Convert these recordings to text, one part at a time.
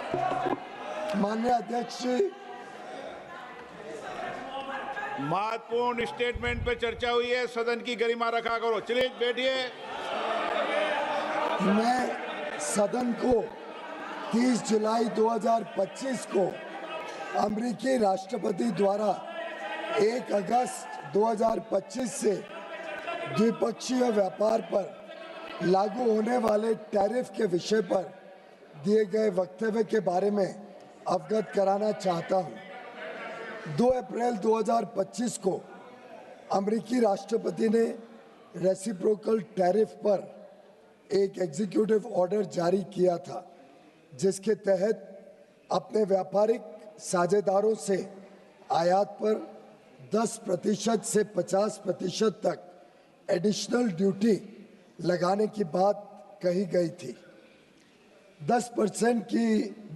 माननीय अध्यक्ष जी, महत्वपूर्ण स्टेटमेंट पे चर्चा हुई है, सदन की गरिमा रखा करो। चलिए बैठिए। मैं सदन को 30 जुलाई 2025 को अमेरिकी राष्ट्रपति द्वारा 1 अगस्त 2025 से द्विपक्षीय व्यापार पर लागू होने वाले टैरिफ के विषय पर दिए गए वक्तव्य के बारे में अवगत कराना चाहता हूं। 2 अप्रैल 2025 को अमेरिकी राष्ट्रपति ने रेसिप्रोकल टैरिफ पर एक एग्जीक्यूटिव ऑर्डर जारी किया था, जिसके तहत अपने व्यापारिक साझेदारों से आयात पर 10% से 50% तक एडिशनल ड्यूटी लगाने की बात कही गई थी। 10% की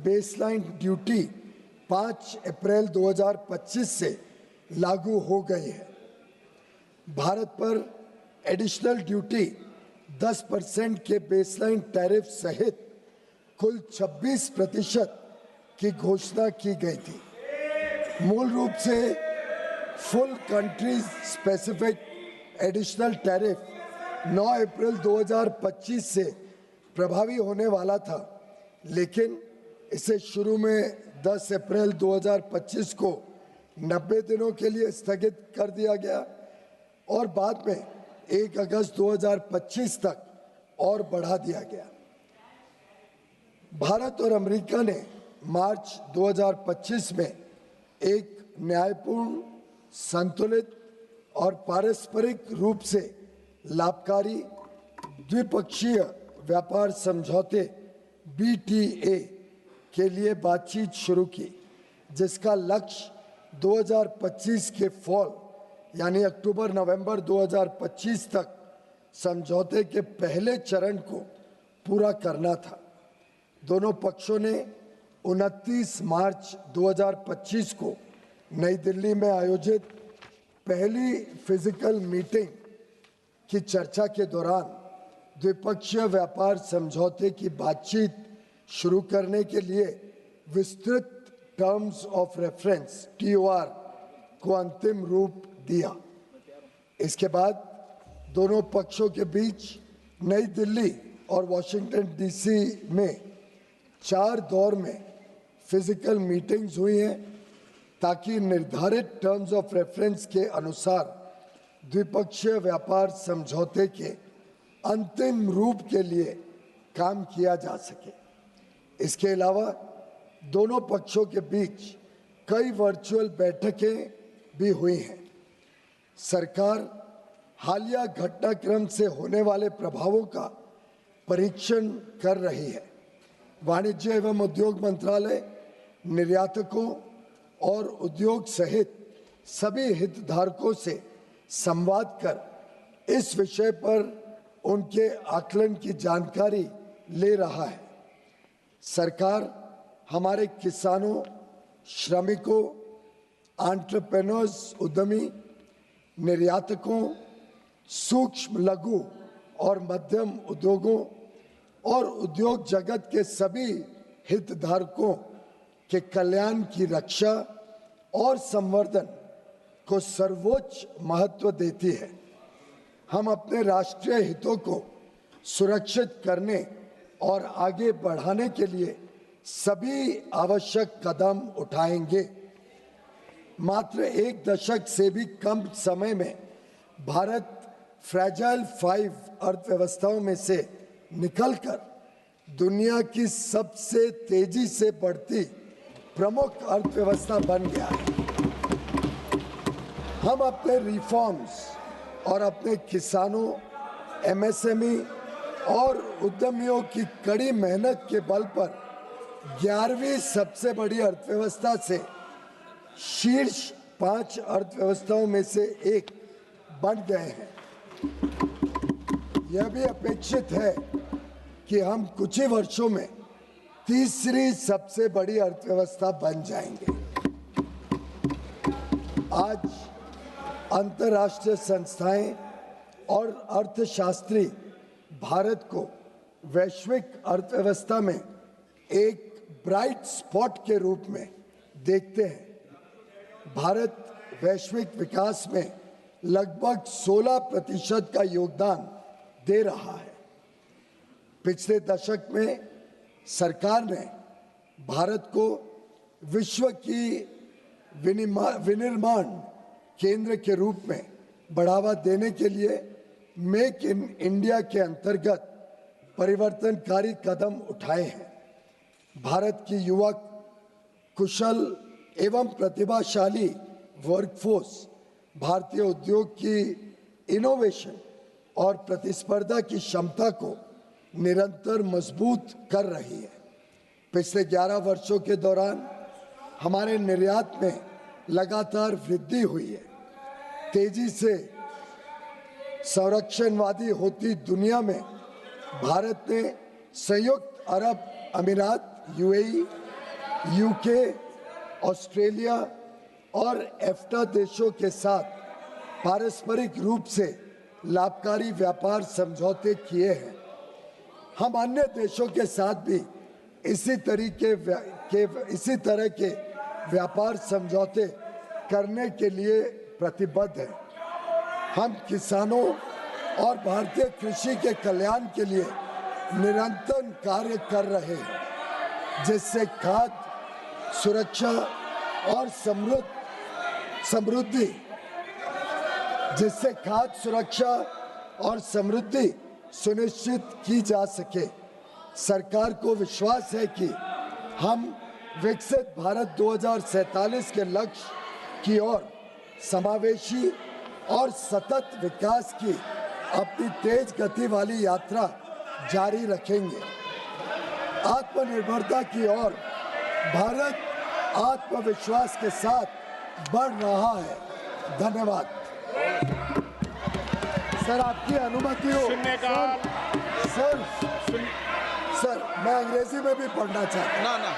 बेसलाइन ड्यूटी 5 अप्रैल 2025 से लागू हो गई है। भारत पर एडिशनल ड्यूटी 10% के बेसलाइन टैरिफ सहित कुल 26% की घोषणा की गई थी। मूल रूप से full country specific additional tariff 9 अप्रैल 2025 से प्रभावी होने वाला था, लेकिन इसे शुरू में 10 अप्रैल 2025 को 90 दिनों के लिए स्थगित कर दिया गया और बाद में 1 अगस्त 2025 तक और बढ़ा दिया गया। भारत और अमेरिका ने मार्च 2025 में एक न्यायपूर्ण, संतुलित और पारस्परिक रूप से लाभकारी द्विपक्षीय व्यापार समझौते BTA के लिए बातचीत शुरू की, जिसका लक्ष्य 2025 के फॉल यानी अक्टूबर-नवंबर 2025 तक समझौते के पहले चरण को पूरा करना था। दोनों पक्षों ने 29 मार्च 2025 को नई दिल्ली में आयोजित पहली फिजिकल मीटिंग की चर्चा के दौरान द्विपक्षीय व्यापार समझौते की बातचीत शुरू करने के लिए विस्तृत टर्म्स ऑफ रेफरेंस TOR को अंतिम रूप दिया। इसके बाद दोनों पक्षों के बीच नई दिल्ली और वॉशिंगटन DC में 4 दौर में फिजिकल मीटिंग्स हुई हैं, ताकि निर्धारित टर्म्स ऑफ रेफरेंस के अनुसार द्विपक्षीय व्यापार समझौते के अंतिम रूप के लिए काम किया जा सके। इसके अलावा दोनों पक्षों के बीच कई वर्चुअल बैठकें भी हुई हैं। सरकार हालिया घटनाक्रम से होने वाले प्रभावों का परीक्षण कर रही है। वाणिज्य एवं उद्योग मंत्रालय निर्यातकों और उद्योग सहित सभी हितधारकों से संवाद कर इस विषय पर उनके आकलन की जानकारी ले रहा है। सरकार हमारे किसानों, श्रमिकों, एंटरप्रेन्योर्स, उद्यमी, निर्यातकों, सूक्ष्म, लघु और मध्यम उद्योगों और उद्योग जगत के सभी हितधारकों के कल्याण की रक्षा और संवर्धन को सर्वोच्च महत्व देती है। हम अपने राष्ट्रीय हितों को सुरक्षित करने और आगे बढ़ाने के लिए सभी आवश्यक कदम उठाएंगे। मात्र 1 दशक से भी कम समय में भारत फ्रैजाइल 5 अर्थव्यवस्थाओं में से निकलकर दुनिया की सबसे तेजी से बढ़ती प्रमुख अर्थव्यवस्था बन गया है। हम अपने रिफॉर्म्स और अपने किसानों, MSME और उद्यमियों की कड़ी मेहनत के बल पर 11वीं सबसे बड़ी अर्थव्यवस्था से शीर्ष 5 अर्थव्यवस्थाओं में से एक बन गए हैं। यह भी अपेक्षित है कि हम कुछ ही वर्षों में तीसरी सबसे बड़ी अर्थव्यवस्था बन जाएंगे। आज अंतर्राष्ट्रीय संस्थाएं और अर्थशास्त्री भारत को वैश्विक अर्थव्यवस्था में एक ब्राइट स्पॉट के रूप में देखते हैं। भारत वैश्विक विकास में लगभग 16% का योगदान दे रहा है। पिछले दशक में सरकार ने भारत को विश्व की विनिर्माण केंद्र के रूप में बढ़ावा देने के लिए मेक इन इंडिया के अंतर्गत परिवर्तनकारी कदम उठाए हैं। भारत की युवा कुशल एवं प्रतिभाशाली वर्कफोर्स भारतीय उद्योग की इनोवेशन और प्रतिस्पर्धा की क्षमता को निरंतर मजबूत कर रही है। पिछले 11 वर्षों के दौरान हमारे निर्यात में लगातार वृद्धि हुई है। तेजी से संरक्षणवादी होती दुनिया में भारत ने संयुक्त अरब अमीरात, यूएई, यूके, ऑस्ट्रेलिया और एफ्टा देशों के साथ पारस्परिक रूप से लाभकारी व्यापार समझौते किए हैं। हम अन्य देशों के साथ भी इसी तरह के व्यापार समझौते करने के लिए प्रतिबद्ध हैं। हम किसानों और भारतीय कृषि के कल्याण के लिए निरंतर कार्य कर रहे हैं, जिससे खाद्य सुरक्षा और समृद्धि सुनिश्चित की जा सके। सरकार को विश्वास है कि हम विकसित भारत 2047 के लक्ष्य की ओर समावेशी और सतत विकास की अपनी तेज गति वाली यात्रा जारी रखेंगे। आत्मनिर्भरता की ओर भारत आत्मविश्वास के साथ बढ़ रहा है। धन्यवाद। सर, आपकी अनुमति हो। शून्यकाल। सर, मैं अंग्रेजी में भी पढ़ना चाहता हूँ। ना